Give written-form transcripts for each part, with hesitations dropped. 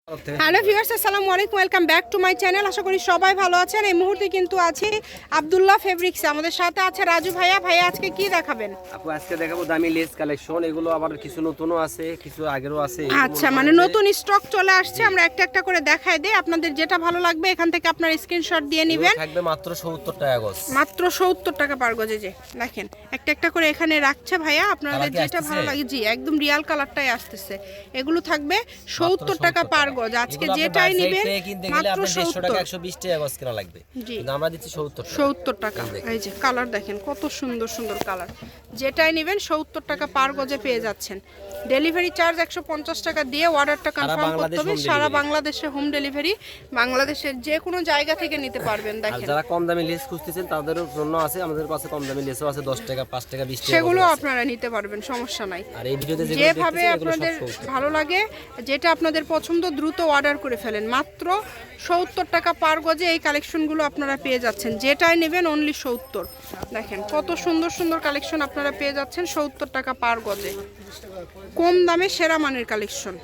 Hello viewers, আসসালামু আলাইকুম, welcome back to my channel. আশা করি সবাই ভালো আছেন। এই মুহূর্তে কিন্তু আছি আব্দুল্লাহ ফেব্রিক্সে। আমাদের সাথে আছে রাজু ভাইয়া। ভাইয়া আজকে কি দেখাবেন? আপু আজকে দেখাবো দামি লেস কালেকশন। এগুলো আবার কিছু নতুনও আছে, কিছু আগেরও আছে। আচ্ছা, মানে নতুন স্টক চলে আসছে। আমরা একটা একটা করে দেখাই দেই। আপনাদের যেটা ভালো লাগবে এখান থেকে আপনারা স্ক্রিনশট দিয়ে নেবেন। থাকবে মাত্র 70 টাকা গজ। মাত্র 70 টাকা পার গজে। যে দেখেন একটা একটা করে এখানে রাখছে ভাইয়া। আপনাদের যেটা ভালো লাগে, জি একদম রিয়াল কালারটাই আসতেছে। এগুলো থাকবে 70 টাকা পার গজ। আজকে যেটাই নেবেন মাত্র 150 টাকা 120 টাকা গজ কেনা লাগবে, কিন্তু আমরা দিচ্ছি 70 টাকা। এই যে কালার দেখেন কত সুন্দর সুন্দর কালার। যেটাই নেবেন 70 টাকা পার গজে পেয়ে যাচ্ছেন। ডেলিভারি চার্জ 150 টাকা দিয়ে অর্ডারটা কনফার্ম করতে হবে। সারা বাংলাদেশে হোম ডেলিভারি, বাংলাদেশের যে কোনো জায়গা থেকে নিতে পারবেন। দেখেন যারা কম দামি লেস খুঁজতেছেন তাদের জন্য আছে, আমাদের কাছে কম দামি লেসও আছে, 10 টাকা 5 টাকা 20 টাকা, সেগুলো আপনারা নিতে পারবেন, সমস্যা নাই। আর এই ভিডিওতে যেভাবে আপনাদের ভালো লাগে, যেটা আপনাদের পছন্দ দ্রুত অর্ডার করে ফেলেন। মাত্র 70 টাকা পার গজে এই কালেকশনগুলো আপনারা পেয়ে যাচ্ছেন। যেটাই নেবেন অনলি 70। দেখেন কত সুন্দর সুন্দর কালেকশন আপনারা পেয়ে যাচ্ছেন 70 টাকা পার গজে। কম দামে সেরা মানের কালেকশন।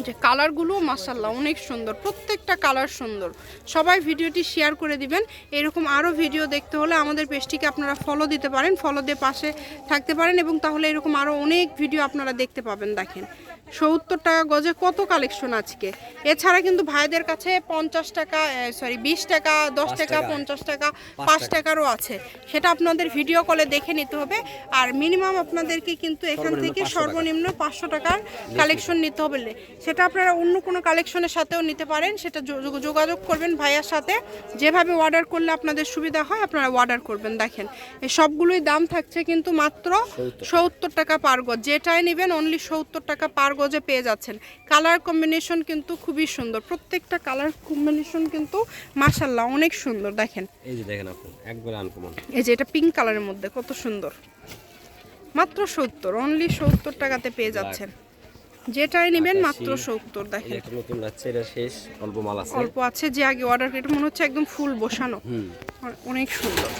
যে কালারগুলো মাশাআল্লাহ অনেক সুন্দর, প্রত্যেকটা কালার সুন্দর। সবাই ভিডিওটি শেয়ার করে দিবেন। এরকম আরও ভিডিও দেখতে হলে আমাদের পেজটিকে আপনারা ফলো দিতে পারেন, ফলো দিয়ে পাশে থাকতে পারেন, এবং তাহলে এরকম আরও অনেক ভিডিও আপনারা দেখতে পাবেন। দেখেন 70 টাকা গজে কত কালেকশন আজকে। এছাড়া কিন্তু ভাইদের কাছে 50 টাকা, 20 টাকা, 10 টাকা, 50 টাকা, 5 টাকারও আছে। সেটা আপনাদের ভিডিও কলে দেখে নিতে হবে। আর মিনিমাম আপনাদেরকে কিন্তু এখান থেকে সর্বনিম্ন 500 টাকার কালেকশন নিতে হবে। সেটা আপনারা অন্য কোনো কালেকশনের সাথেও নিতে পারেন। সেটা যোগাযোগ করবেন ভাইয়ার সাথে। যেভাবে অর্ডার করলে আপনাদের সুবিধা হয় আপনারা অর্ডার করবেন। দেখেন এই সবগুলোই দাম থাকছে কিন্তু মাত্র 70 টাকা পার গজ। যেটাই নেবেন অনলি 70 টাকা পার গজে পেয়ে যাচ্ছেন। কালার কম্বিনেশন কিন্তু খুবই সুন্দর, প্রত্যেকটা কালার কম্বিনেশন কিন্তু মাশাআল্লাহ অনেক সুন্দর। দেখেন এই যে দেখেন আপু একবার আনকমন, এই যে এটা পিঙ্ক কালারের মধ্যে কত সুন্দর। মাত্র 70, অনলি 70 টাকাতে পেয়ে যাচ্ছেন। যেটাই নেবেন মাত্র 70। দেখেন এটা নতুন আছে, এটা শেষ, অল্প মাল আছে, অল্প আছে। যে আগে অর্ডার এটা মনে হচ্ছে একদম ফুল বসানো, অনেক সুন্দর।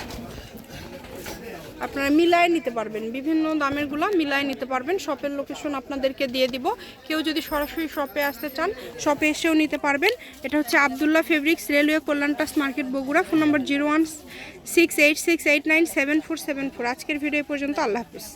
আপনারা মিলায় নিতে পারবেন, বিভিন্ন দামের গুলা মিলায় নিতে পারবেন। শপের লোকেশন আপনাদেরকে দিয়ে দিব। কেউ যদি সরাসরি শপে আসতে চান শপে এসেও নিতে পারবেন। এটা হচ্ছে আব্দুল্লাহ ফেব্রিক্স, রেলওয়ে কল্যাণটাস মার্কেট, বগুড়া। Phone number 01686897474। আজকের ভিডিও পর্যন্ত। আল্লাহ হাফিজ।